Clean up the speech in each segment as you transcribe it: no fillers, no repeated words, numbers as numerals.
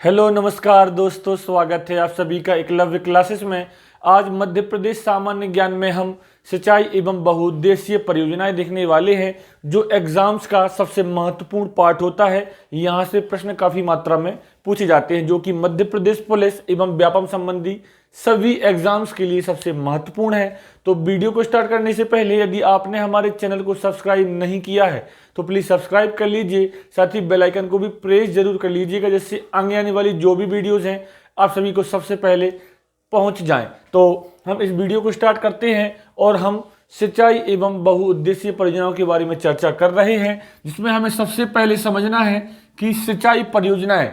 Hello नमस्कार दोस्तों, स्वागत है आप सभी का एकलव्य क्लासेस में। आज मध्य प्रदेश सामान्य ज्ञान में हम सिंचाई एवं बहुउद्देशीय परियोजनाएं देखने वाले हैं, जो एग्जाम्स का सबसे महत्वपूर्ण पार्ट होता है। यहाँ से प्रश्न काफी मात्रा में पूछे जाते हैं, जो कि मध्य प्रदेश पुलिस एवं व्यापम संबंधी सभी एग्जाम्स के लिए सबसे महत्वपूर्ण है। तो वीडियो को स्टार्ट करने से पहले यदि आपने हमारे चैनल को सब्सक्राइब नहीं किया है तो प्लीज सब्सक्राइब कर लीजिए, साथ ही बेल आइकन को भी प्रेस जरूर कर लीजिएगा, जिससे आगे आने वाली जो भी वीडियोस हैं आप सभी को सबसे पहले पहुंच जाएं। तो हम इस वीडियो को स्टार्ट करते हैं और हम सिंचाई एवं बहुउद्देशीय परियोजनाओं के बारे में चर्चा कर रहे हैं, जिसमें हमें सबसे पहले समझना है कि सिंचाई परियोजनाएं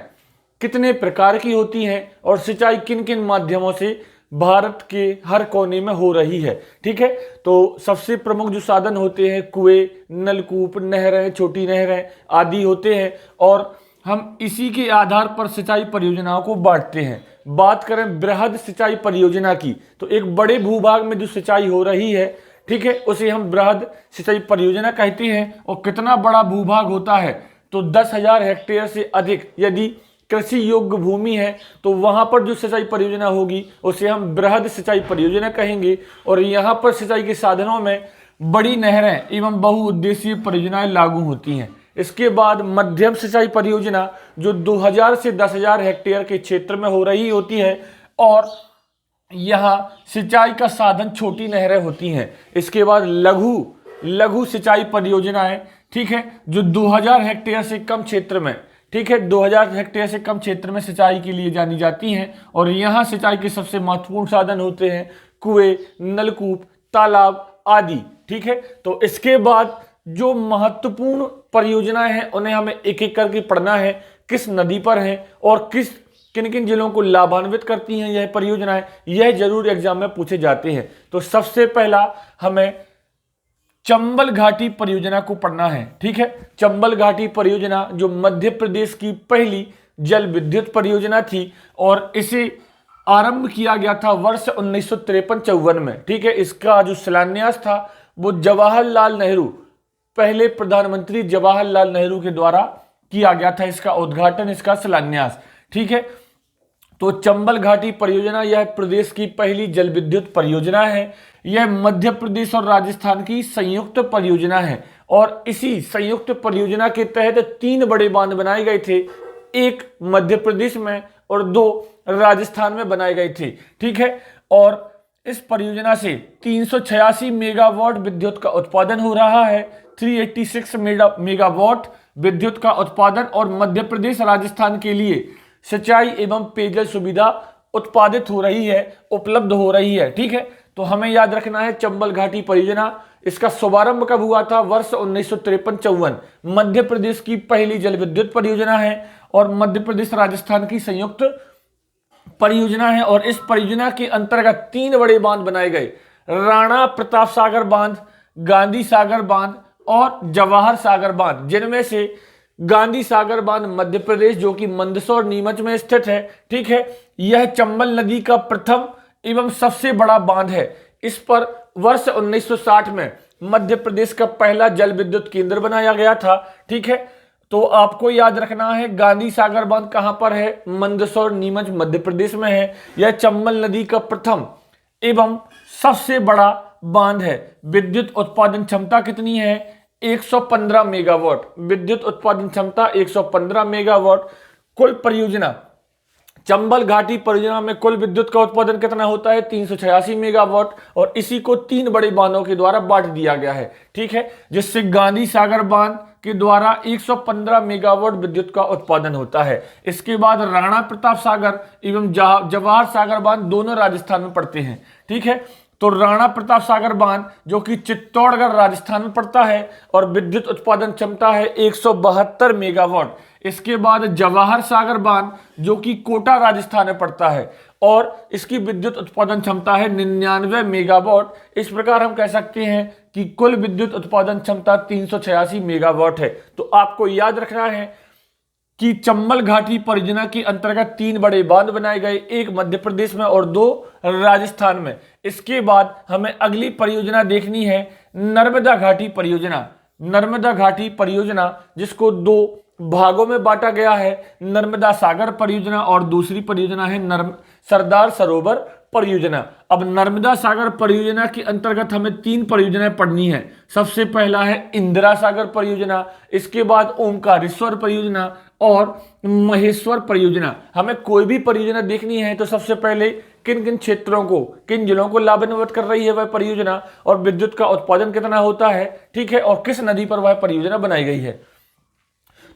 कितने प्रकार की होती हैं और सिंचाई किन किन माध्यमों से भारत के हर कोने में हो रही है। ठीक है, तो सबसे प्रमुख जो साधन होते हैं कुएं, नलकूप, नहरें, छोटी नहरें आदि होते हैं, और हम इसी के आधार पर सिंचाई परियोजनाओं को बांटते हैं। बात करें बृहद सिंचाई परियोजना की, तो एक बड़े भूभाग में जो सिंचाई हो रही है, ठीक है, उसे हम बृहद सिंचाई परियोजना कहते हैं। और कितना बड़ा भूभाग होता है, तो 10,000 हेक्टेयर से अधिक यदि कृषि योग्य भूमि है तो वहां पर जो सिंचाई परियोजना होगी उसे हम बृहद सिंचाई परियोजना कहेंगे। और यहां पर सिंचाई के साधनों में बड़ी नहरें एवं बहुउद्देशीय परियोजनाएं लागू होती हैं। इसके बाद मध्यम सिंचाई परियोजना जो 2,000 से 10,000 हेक्टेयर के क्षेत्र में हो रही होती है, और यहाँ सिंचाई का साधन छोटी नहरें होती हैं। इसके बाद लघु सिंचाई परियोजनाएं, ठीक है, जो 2,000 हेक्टेयर से कम क्षेत्र में, ठीक है, 2,000 हेक्टेयर से कम क्षेत्र में सिंचाई के लिए जानी जाती हैं। और यहाँ सिंचाई के सबसे महत्वपूर्ण साधन होते हैं कुएं, नलकूप, तालाब आदि। ठीक है, तो इसके बाद जो महत्वपूर्ण परियोजनाएं हैं उन्हें हमें एक एक करके पढ़ना है, किस नदी पर है और किन किन जिलों को लाभान्वित करती हैं यह परियोजनाएं, यह जरूर एग्जाम में पूछे जाते हैं। तो सबसे पहला हमें चंबल घाटी परियोजना को पढ़ना है। ठीक है, चंबल घाटी परियोजना जो मध्य प्रदेश की पहली जल विद्युत परियोजना थी, और इसे आरंभ किया गया था वर्ष 1953-54 में। ठीक है, इसका जो शिलान्यास था वो जवाहरलाल नेहरू, पहले प्रधानमंत्री जवाहरलाल नेहरू के द्वारा किया गया था, इसका उद्घाटन, इसका शिलान्यास। ठीक है, तो चंबल घाटी परियोजना यह प्रदेश की पहली जल विद्युत परियोजना है। यह मध्य प्रदेश और राजस्थान की संयुक्त परियोजना है, और इसी संयुक्त परियोजना के तहत 3 बड़े बांध बनाए गए थे, एक मध्य प्रदेश में और 2 राजस्थान में बनाए गए थे। ठीक है, और इस परियोजना से 386 मेगावाट विद्युत का उत्पादन हो रहा है, 386 मेगावाट विद्युत का उत्पादन, और मध्य प्रदेश राजस्थान के लिए सिंचाई एवं पेयजल सुविधा उत्पादित हो रही है, उपलब्ध हो रही है। ठीक है, तो हमें याद रखना है चंबल घाटी परियोजना, इसका शुभारंभ कब हुआ था? वर्ष 1953-54। मध्य प्रदेश की पहली जल विद्युत परियोजना है और मध्य प्रदेश राजस्थान की संयुक्त परियोजना है। और इस परियोजना के अंतर्गत 3 बड़े बांध बनाए गए, राणा प्रताप सागर बांध, गांधी सागर बांध और जवाहर सागर बांध, जिनमें से गांधी सागर बांध मध्य प्रदेश जो कि मंदसौर नीमच में स्थित है। ठीक है, यह चंबल नदी का प्रथम एवं सबसे बड़ा बांध है। इस पर वर्ष 1960 में मध्य प्रदेश का पहला जल विद्युत केंद्र बनाया गया था। ठीक है, तो आपको याद रखना है गांधी सागर बांध कहां पर है? मंदसौर नीमच मध्य प्रदेश में है। यह चंबल नदी का प्रथम एवं सबसे बड़ा बांध है। विद्युत उत्पादन क्षमता कितनी है? 115 मेगावाट विद्युत उत्पादन क्षमता, 115 मेगावाट। कुल परियोजना चंबल घाटी परियोजना में कुल विद्युत का उत्पादन कितना होता है? 386 मेगावाट, और इसी को 3 बड़े बांधों के द्वारा बांट दिया गया है। ठीक है, जिससे गांधी सागर बांध के द्वारा 115 मेगावाट विद्युत का उत्पादन होता है। इसके बाद राणा प्रताप सागर एवं जवाहर सागर बांध दोनों राजस्थान में पड़ते हैं। ठीक है, तो राणा प्रताप सागर बांध जो कि चित्तौड़गढ़ राजस्थान में पड़ता है और विद्युत उत्पादन क्षमता है 172 मेगावाट। इसके बाद जवाहर सागर बांध जो कि कोटा राजस्थान में पड़ता है और इसकी विद्युत उत्पादन क्षमता है 99 मेगावाट। इस प्रकार हम कह सकते हैं कि कुल विद्युत उत्पादन क्षमता 386 मेगावाट है। तो आपको याद रखना है कि चंबल घाटी परियोजना के अंतर्गत 3 बड़े बांध बनाए गए, एक मध्य प्रदेश में और 2 राजस्थान में। इसके बाद हमें अगली परियोजना देखनी है नर्मदा घाटी परियोजना। नर्मदा घाटी परियोजना जिसको 2 भागों में बांटा गया है, नर्मदा सागर परियोजना और दूसरी परियोजना है सरदार सरोवर परियोजना। अब नर्मदा सागर परियोजना के अंतर्गत हमें 3 परियोजनाएं पढ़नी है। सबसे पहला है इंदिरा सागर परियोजना, इसके बाद ओमकारेश्वर परियोजना और महेश्वर परियोजना। हमें कोई भी परियोजना देखनी है तो सबसे पहले किन किन क्षेत्रों को, किन जिलों को लाभान्वित कर रही है वह परियोजना, और विद्युत का उत्पादन कितना होता है, ठीक है, और किस नदी पर वह परियोजना बनाई गई है।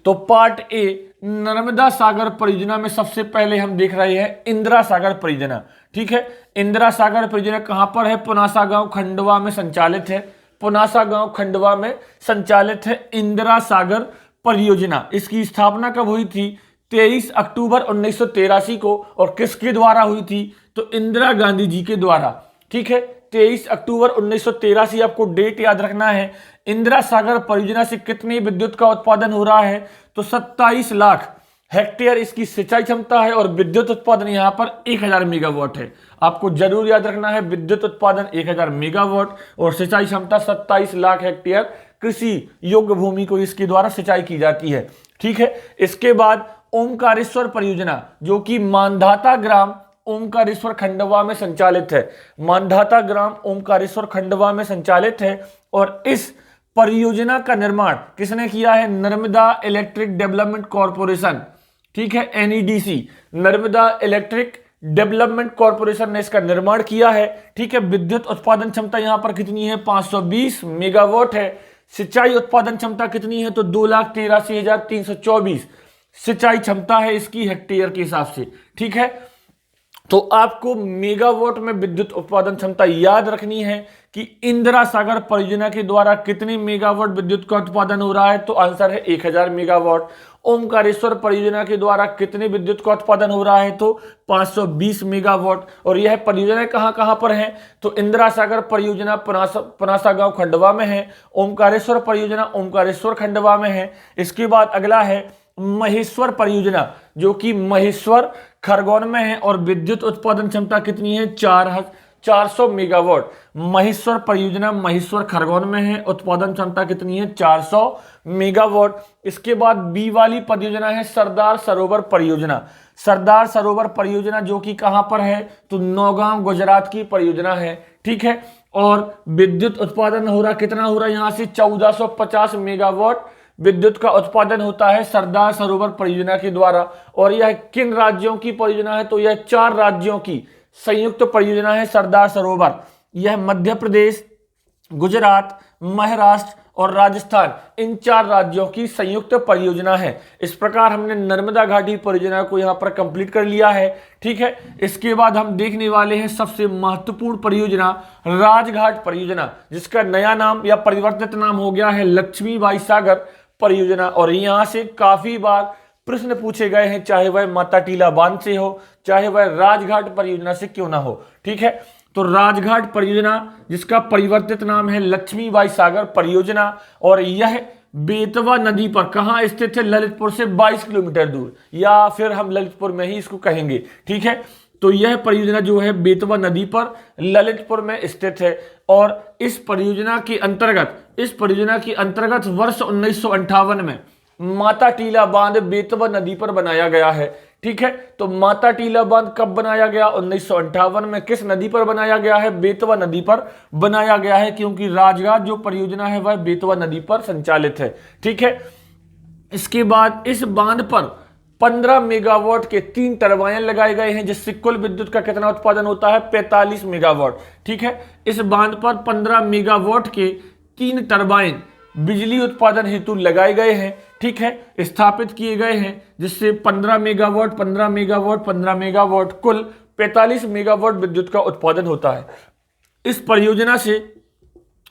तो पार्ट ए नर्मदा सागर परियोजना में सबसे पहले हम देख रहे हैं इंदिरा सागर परियोजना, ठीक है। इंदिरा सागर परियोजना कहां पर है? पुनासा गांव खंडवा में संचालित है। पुनासा गांव खंडवा में संचालित है इंदिरा सागर परियोजना। इसकी स्थापना कब हुई थी? 23 अक्टूबर 1983 को। और किसके द्वारा हुई थी? तो इंदिरा गांधी जी के द्वारा, ठीक है। 23 अक्टूबर 1983 आपको डेट याद रखना है। इंदिरा सागर परियोजना से कितनी विद्युत का उत्पादन हो रहा है? तो 27 लाख हेक्टेयर इसकी सिंचाई क्षमता है और विद्युत उत्पादन यहां पर 1000 मेगावाट है। आपको जरूर याद रखना है, विद्युत उत्पादन 1000 मेगावाट और सिंचाई क्षमता 27 लाख हेक्टेयर कृषि योग्य भूमि को इसके द्वारा सिंचाई की जाती है, ठीक है। इसके बाद ओमकारेश्वर परियोजना, जो कि मानधाता ग्राम ओमकारेश्वर खंडवा में संचालित है। मानधाता ग्राम ओमकारेश्वर खंडवा में संचालित है और इस परियोजना का निर्माण किसने किया है? नर्मदा इलेक्ट्रिक डेवलपमेंट कॉर्पोरेशन, ठीक है, एनईडीसी, नर्मदा इलेक्ट्रिक डेवलपमेंट कॉर्पोरेशन ने इसका निर्माण किया है, ठीक है। विद्युत उत्पादन क्षमता यहां पर कितनी है? 520 मेगावाट है। सिंचाई उत्पादन क्षमता कितनी है? तो 2,83,324 सिंचाई क्षमता है इसकी हेक्टेयर के हिसाब से, ठीक है। तो आपको मेगावाट में विद्युत उत्पादन क्षमता याद रखनी है कि इंदिरा सागर परियोजना के द्वारा कितने मेगावाट विद्युत का उत्पादन हो रहा है? तो आंसर है 1000 मेगावाट। ओमकारेश्वर परियोजना के द्वारा कितने विद्युत का उत्पादन हो रहा है? तो 520 मेगावाट। और यह परियोजना कहां कहां पर है? तो इंदिरा सागर परियोजना पुनासा गांव खंडवा में है। ओमकारेश्वर परियोजना ओमकारेश्वर खंडवा में है। इसके बाद अगला है महेश्वर परियोजना, जो कि महेश्वर खरगोन में है और विद्युत उत्पादन क्षमता कितनी है? 400 मेगावाट। महेश्वर परियोजना महेश्वर खरगोन में है, उत्पादन क्षमता कितनी है? 400 मेगावाट। इसके बाद बी वाली परियोजना है सरदार सरोवर परियोजना। सरदार सरोवर परियोजना जो कि कहां पर है? तो नौगांव गुजरात की परियोजना है, ठीक है। और विद्युत उत्पादन हो रहा, कितना हो रहा है यहां से? 1450 मेगावाट विद्युत का उत्पादन होता है सरदार सरोवर परियोजना के द्वारा। और यह किन राज्यों की परियोजना है? तो यह 4 राज्यों की संयुक्त परियोजना है सरदार सरोवर। यह मध्य प्रदेश, गुजरात, महाराष्ट्र और राजस्थान, इन 4 राज्यों की संयुक्त परियोजना है। इस प्रकार हमने नर्मदा घाटी परियोजना को यहां पर कंप्लीट कर लिया है, ठीक है। इसके बाद हम देखने वाले हैं सबसे महत्वपूर्ण परियोजना राजघाट परियोजना, जिसका नया नाम या परिवर्तित नाम हो गया है लक्ष्मीबाई सागर परियोजना। और यहां से काफी बार प्रश्न पूछे गए हैं, चाहे वह माता टीला बांध से हो, चाहे वह राजघाट परियोजना से क्यों ना हो, ठीक है। तो राजघाट परियोजना जिसका परिवर्तित नाम है लक्ष्मीबाई सागर परियोजना, और यह बेतवा नदी पर कहां स्थित है? ललितपुर से 22 किलोमीटर दूर, या फिर हम ललितपुर में ही इसको कहेंगे, ठीक है। तो यह परियोजना जो है बेतवा नदी पर ललितपुर में स्थित है। और इस परियोजना के अंतर्गत वर्ष 1958 में माता टीला बांध बेतवा नदी पर बनाया गया है, ठीक है। तो माता टीला बांध कब बनाया गया? 1958 में। किस नदी पर बनाया गया है? बेतवा नदी पर बनाया गया है, क्योंकि राजघाट जो परियोजना है वह बेतवा नदी पर संचालित है, ठीक है। इसके बाद इस बांध पर 15 मेगावाट के 3 टरबाइन लगाए गए हैं, जिससे कुल विद्युत का कितना उत्पादन होता है? 45 मेगावाट, ठीक है। इस बांध पर 15 मेगावाट के 3 टरबाइन बिजली उत्पादन हेतु लगाए गए हैं, ठीक है, स्थापित किए गए हैं, जिससे 15 मेगावाट 15 मेगावाट 15 मेगावाट कुल 45 मेगावाट विद्युत का उत्पादन होता है। इस परियोजना से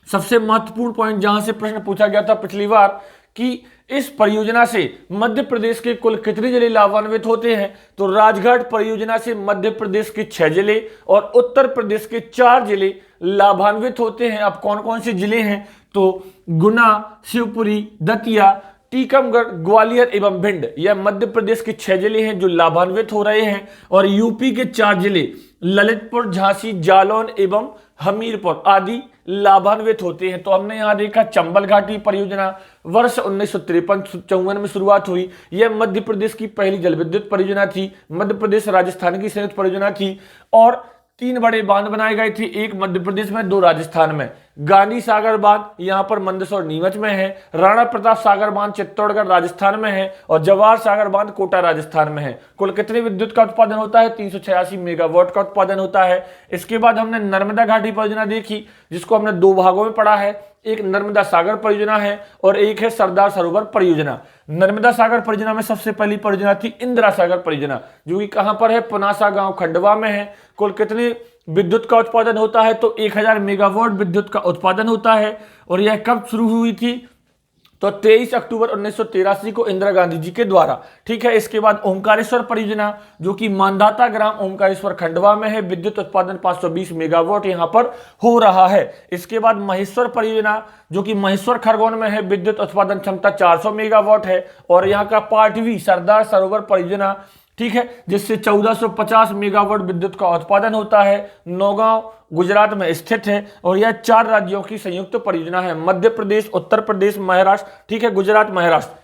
सबसे महत्वपूर्ण पॉइंट जहां से प्रश्न पूछा गया था पिछली बार कि इस परियोजना से मध्य प्रदेश के कुल कितने जिले लाभान्वित होते हैं? तो राजघाट परियोजना से मध्य प्रदेश के 6 जिले और उत्तर प्रदेश के 4 जिले लाभान्वित होते हैं। अब कौन कौन से जिले हैं? तो गुना, शिवपुरी, दतिया, टीकमगढ़, ग्वालियर एवं भिंड, यह मध्य प्रदेश के 6 जिले हैं जो लाभान्वित हो रहे हैं। और यूपी के 4 जिले ललितपुर, झांसी, जालौन एवं हमीरपुर आदि लाभान्वित होते हैं। तो हमने यहां देखा चंबल घाटी परियोजना वर्ष 1953-54 में शुरुआत हुई। यह मध्य प्रदेश की पहली जल विद्युत परियोजना थी। मध्य प्रदेश राजस्थान की संयुक्त परियोजना थी और 3 बड़े बांध बनाए गए थे, एक मध्य प्रदेश में, 2 राजस्थान में। गांधी सागर बांध यहां पर मंदसौर नीमच में है, राणा प्रताप सागर बांध चित्तौड़गढ़ राजस्थान में है और जवाहर सागर बांध कोटा राजस्थान में है। कुल कितने विद्युत का उत्पादन होता है? 386 मेगावाट का उत्पादन होता है। इसके बाद हमने नर्मदा घाटी परियोजना देखी, जिसको हमने 2 भागों में पढ़ा है। एक नर्मदा सागर परियोजना है और एक है सरदार सरोवर परियोजना। नर्मदा सागर परियोजना में सबसे पहली परियोजना थी इंदिरा सागर परियोजना, जो कि कहां पर है? पुनासा गांव खंडवा में है। कुल कितने विद्युत का उत्पादन होता है? तो 1000 मेगावाट विद्युत का उत्पादन होता है। और यह कब शुरू हुई थी? तो 23 अक्टूबर 1983 को इंदिरा गांधी जी के द्वारा। ठीक है। इसके बाद ओमकारेश्वर परियोजना, जो कि मानदाता ग्राम ओमकारेश्वर खंडवा में है, विद्युत उत्पादन 520 मेगावाट यहां पर हो रहा है। इसके बाद महेश्वर परियोजना, जो कि महेश्वर खरगोन में है, विद्युत उत्पादन क्षमता 400 मेगावाट है। और यहाँ का पाटवी सरदार सरोवर परियोजना, ठीक है, जिससे 1450 मेगावाट विद्युत का उत्पादन होता है, नौगांव गुजरात में स्थित है। और यह 4 राज्यों की संयुक्त परियोजना है, मध्य प्रदेश, उत्तर प्रदेश, महाराष्ट्र, ठीक है, गुजरात, महाराष्ट्र।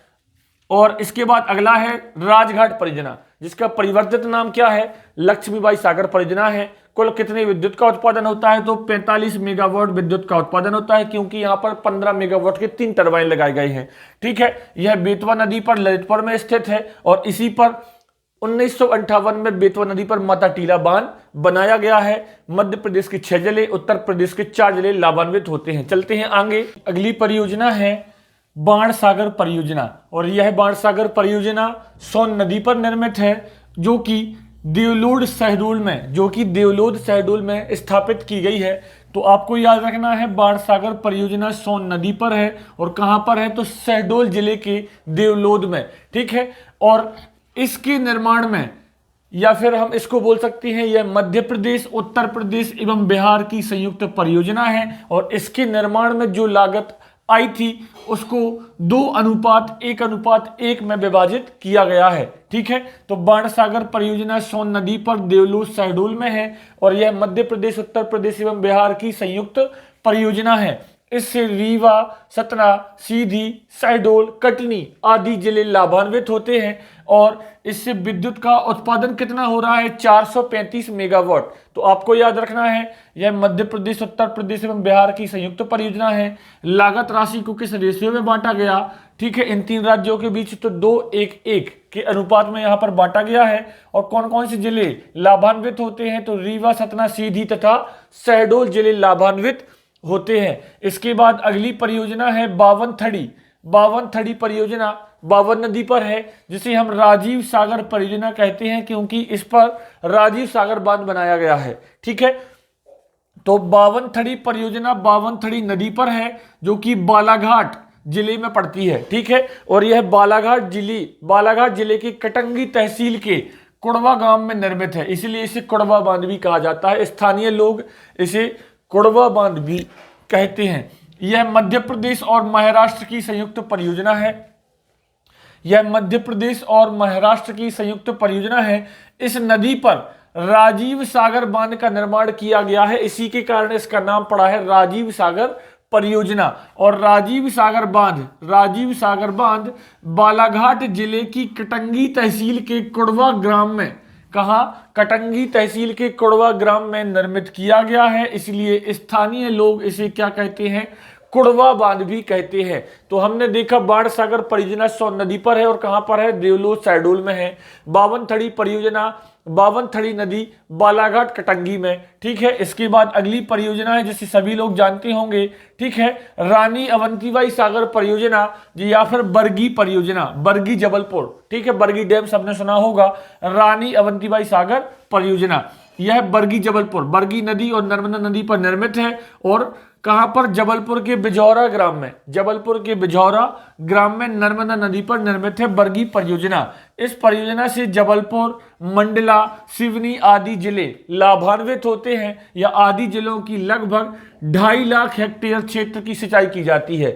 और इसके बाद अगला है राजघाट परियोजना, जिसका परिवर्तित नाम क्या है? लक्ष्मीबाई सागर परियोजना है। कुल कितने विद्युत का उत्पादन होता है? तो 45 मेगावाट विद्युत का उत्पादन होता है, क्योंकि यहां पर 15 मेगावाट के 3 टरबाइन लगाए गए हैं। ठीक है। यह बेतवा नदी पर ललितपुर में स्थित है और इसी पर 1958 में बेतवा नदी पर माता टीला बांध बनाया गया है। मध्य प्रदेश के 6 जिले, उत्तर प्रदेश के 4 जिले लाभान्वित होते हैं। चलते हैं आगे। अगली परियोजना है बाणसागर परियोजना और यह बाणसागर परियोजना सोन नदी पर निर्मित है, जो कि देवलोड शहडोल में स्थापित की गई है। तो आपको याद रखना है, बाणसागर परियोजना सोन नदी पर है और कहां पर है? तो शहडोल जिले के देवलोद में। ठीक है। और इसके निर्माण में, या फिर हम इसको बोल सकते हैं, यह मध्य प्रदेश, उत्तर प्रदेश एवं बिहार की संयुक्त परियोजना है। और इसके निर्माण में जो लागत आई थी उसको 2:1:1 में विभाजित किया गया है। ठीक है। तो बाणसागर परियोजना सोन नदी पर देवलोद शहडोल में है और यह मध्य प्रदेश, उत्तर प्रदेश एवं बिहार की संयुक्त परियोजना है। इससे रीवा, सतना, सीधी, शहडोल, कटनी आदि जिले लाभान्वित होते हैं और इससे विद्युत का उत्पादन कितना हो रहा है? 435 मेगावाट। तो आपको याद रखना है, यह मध्य प्रदेश, उत्तर प्रदेश एवं बिहार की संयुक्त परियोजना है। लागत राशि को किस रेशियो में बांटा गया? ठीक है, इन 3 राज्यों के बीच तो 2:1:1 के अनुपात में यहां पर बांटा गया है। और कौन कौन से जिले लाभान्वित होते हैं? तो रीवा, सतना, सीधी तथा शहडोल जिले लाभान्वित होते हैं। इसके बाद अगली परियोजना है बावन थड़ी परियोजना, बावन नदी पर है, जिसे हम राजीव सागर परियोजना कहते हैं, क्योंकि इस पर राजीव सागर बांध बनाया गया है। ठीक है। तो बावन थड़ी परियोजना बावन थड़ी नदी पर है, जो कि बालाघाट जिले में पड़ती है। ठीक है। और यह बालाघाट जिले की कटंगी तहसील के कुड़वा गांव में निर्मित है, इसलिए इसे कुड़वा बांध भी कहा जाता है। स्थानीय लोग इसे कुड़वा बांध भी कहते हैं। यह मध्य प्रदेश और महाराष्ट्र की संयुक्त परियोजना है। इस नदी पर राजीव सागर बांध का निर्माण किया गया है, इसी के कारण इसका नाम पड़ा है राजीव सागर परियोजना। और राजीव सागर बांध बालाघाट जिले की कटंगी तहसील के कुड़वा ग्राम में, कटंगी तहसील के कुड़वा ग्राम में निर्मित किया गया है, इसलिए स्थानीय लोग इसे क्या कहते हैं? कुड़वा बांध भी कहते हैं। तो हमने देखा बाणसागर परियोजना सोन नदी पर है और कहां पर है? देवलोद शहडोल में है। बावन थड़ी परियोजना बावन थड़ी नदी बालाघाट कटंगी में। ठीक है। इसके बाद अगली परियोजना है जिसे सभी लोग जानते होंगे। ठीक है। रानी अवंतीबाई सागर परियोजना या फिर बरगी परियोजना, बरगी जबलपुर। ठीक है। बरगी डैम सबने सुना होगा। रानी अवंतीबाई सागर परियोजना, यह बरगी जबलपुर, बरगी नदी और नर्मदा नदी पर निर्मित है। और कहां पर? जबलपुर के बिजौरा ग्राम में नर्मदा नदी पर निर्मित है बरगी परियोजना। इस परियोजना से जबलपुर, मंडला, सिवनी आदि जिले लाभान्वित होते हैं। या आदि जिलों की लगभग 2.5 लाख हेक्टेयर क्षेत्र की सिंचाई की जाती है।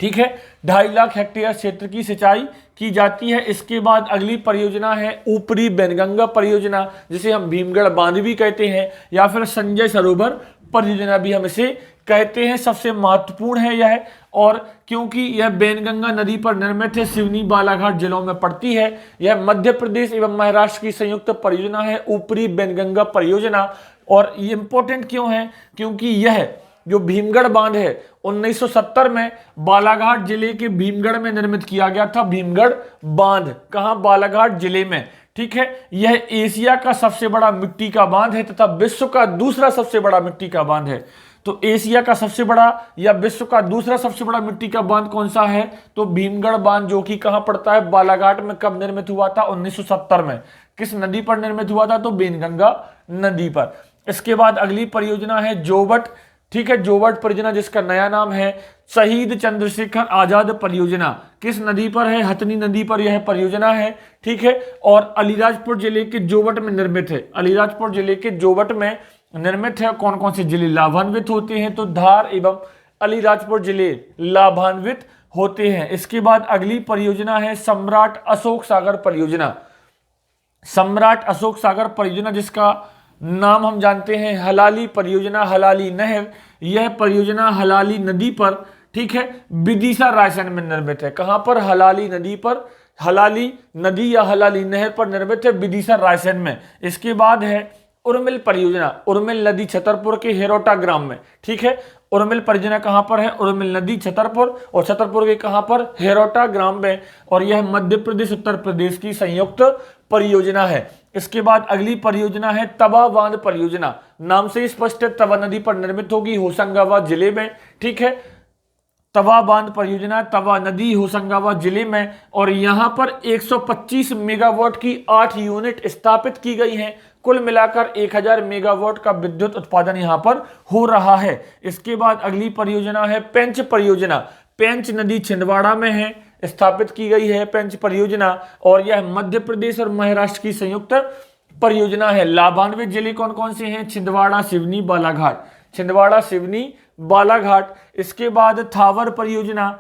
ठीक है। 2.5 लाख हेक्टेयर क्षेत्र की सिंचाई की जाती है। इसके बाद अगली परियोजना है ऊपरी बैनगंगा परियोजना, जिसे हम भीमगढ़ बांध भी कहते हैं या फिर संजय सरोवर परियोजना भी हम इसे कहते हैं। सबसे महत्वपूर्ण है यह, और क्योंकि यह बैनगंगा नदी पर निर्मित है, सिवनी बालाघाट जिलों में पड़ती है। यह मध्य प्रदेश एवं महाराष्ट्र की संयुक्त परियोजना है, ऊपरी बैनगंगा परियोजना। और ये इंपॉर्टेंट क्यों है? क्योंकि यह जो भीमगढ़ बांध है 1970 में बालाघाट जिले के भीमगढ़ में निर्मित किया गया था। भीमगढ़ बांध कहां? बालाघाट जिले में, ठीक है। यह एशिया का सबसे बड़ा मिट्टी का बांध है तथा विश्व का दूसरा सबसे बड़ा मिट्टी का बांध है। तो एशिया का सबसे बड़ा या विश्व का दूसरा सबसे बड़ा मिट्टी का बांध कौन सा है? तो भीमगढ़ बांध, जो कि कहां पड़ता है? बालाघाट में। कब निर्मित हुआ था? 1970 में। किस नदी पर निर्मित हुआ था? तो बैनगंगा नदी पर। इसके बाद अगली परियोजना है जोवट, ठीक है। जोवट परियोजना, जिसका नया नाम है शहीद चंद्रशेखर आजाद परियोजना। किस नदी पर है? हथनी नदी पर यह परियोजना है, ठीक है। और अलीराजपुर जिले के जोवट में निर्मित है। अलीराजपुर जिले के जोवट में निर्मित है। कौन कौन से जिले लाभान्वित होते हैं? तो धार एवं अलीराजपुर जिले लाभान्वित होते हैं। इसके बाद अगली परियोजना है सम्राट अशोक सागर परियोजना। सम्राट अशोक सागर परियोजना, जिसका नाम हम जानते हैं हलाली परियोजना, हलाली नहर। यह परियोजना हलाली नदी पर, ठीक है, विदिशा रायसेन में निर्मित है। कहां पर? हलाली नदी पर, हलाली नदी या हलाली नहर पर निर्मित है, विदिशा रायसेन में। इसके बाद है उर्मिल परियोजना। उर्मिल नदी छतरपुर के हेरोटा ग्राम में, ठीक है। उर्मिल परियोजना कहां पर है? उर्मिल नदी छतरपुर, और छतरपुर के कहां पर? हेरोटा ग्राम में। और यह मध्य प्रदेश उत्तर प्रदेश की संयुक्त परियोजना है। इसके बाद अगली परियोजना है तवा बांध परियोजना। नाम से स्पष्ट है, तवा नदी पर निर्मित होगी, होशंगाबाद जिले में, ठीक है। तवा बांध परियोजना, तवा नदी, होशंगाबाद जिले में। और यहां पर 125 मेगावाट की 8 यूनिट स्थापित की गई हैं। कुल मिलाकर 1000 मेगावाट का विद्युत उत्पादन यहां पर हो रहा है। इसके बाद अगली परियोजना है पेंच परियोजना। पेंच नदी छिंदवाड़ा में है, स्थापित की गई है पेंच परियोजना। और यह मध्य प्रदेश और महाराष्ट्र की संयुक्त परियोजना है। लाभान्वित जिले कौन कौन से हैं? छिंदवाड़ा, सिवनी, बालाघाट। छिंदवाड़ा, सिवनी, बालाघाट। इसके बाद थावर परियोजना।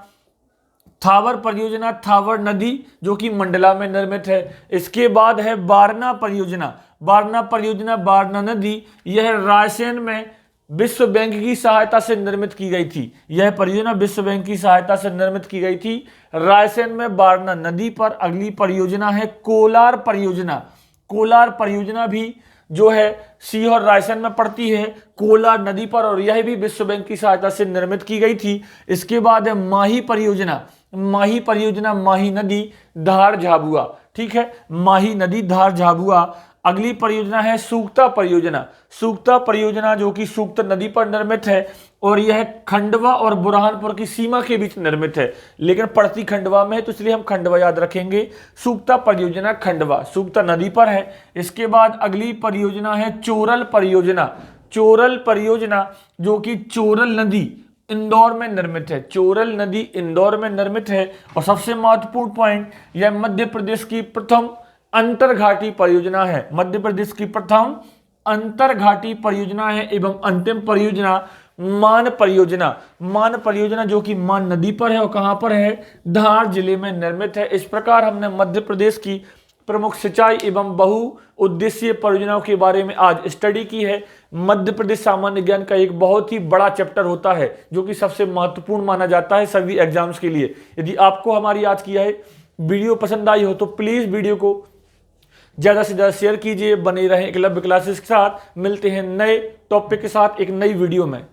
थावर परियोजना, थावर नदी, जो कि मंडला में निर्मित है। इसके बाद है बारना परियोजना। बारना परियोजना, बारना नदी, यह रायसेन में विश्व बैंक की सहायता से निर्मित की गई थी। यह परियोजना विश्व बैंक की सहायता से निर्मित की गई थी रायसेन में, बारना नदी पर। अगली परियोजना है कोलार परियोजना। कोलार परियोजना भी जो है सीहोर रायसेन में पड़ती है, कोलार नदी पर, और यह भी विश्व बैंक की सहायता से निर्मित की गई थी। इसके बाद है माही परियोजना। माही परियोजना, माही नदी, धार झाबुआ, ठीक है। माही नदी, धार झाबुआ। अगली परियोजना है सूक्ता परियोजना। सूक्ता परियोजना, जो कि सूक्त नदी पर निर्मित है, और यह खंडवा और बुरहानपुर की सीमा के बीच निर्मित है, लेकिन पड़ती खंडवा में है, तो इसलिए हम खंडवा याद रखेंगे। सूक्ता परियोजना खंडवा, सूक्ता नदी पर है। इसके बाद अगली परियोजना है चोरल परियोजना। चोरल परियोजना, जो कि चोरल नदी इंदौर में निर्मित है। चोरल नदी इंदौर में निर्मित है। और सबसे महत्वपूर्ण पॉइंट, यह मध्य प्रदेश की प्रथम अंतरघाटी परियोजना है। मध्य प्रदेश की प्रथम अंतरघाटी परियोजना है। एवं अंतिम परियोजना मान परियोजना। मान परियोजना, जो कि मान नदी पर है, और कहां पर है? धार जिले में निर्मित है। इस प्रकार हमने मध्य प्रदेश की प्रमुख सिंचाई एवं बहुउद्देशीय परियोजनाओं के बारे में आज स्टडी की है। मध्य प्रदेश सामान्य ज्ञान का एक बहुत ही बड़ा चैप्टर होता है, जो कि सबसे महत्वपूर्ण माना जाता है सभी एग्जाम्स के लिए। यदि आपको हमारी आज की है वीडियो पसंद आई हो, तो प्लीज वीडियो को ज्यादा से ज्यादा शेयर कीजिए। बने रहें एकलव्य क्लासेस के साथ। मिलते हैं नए टॉपिक के साथ एक नई वीडियो में।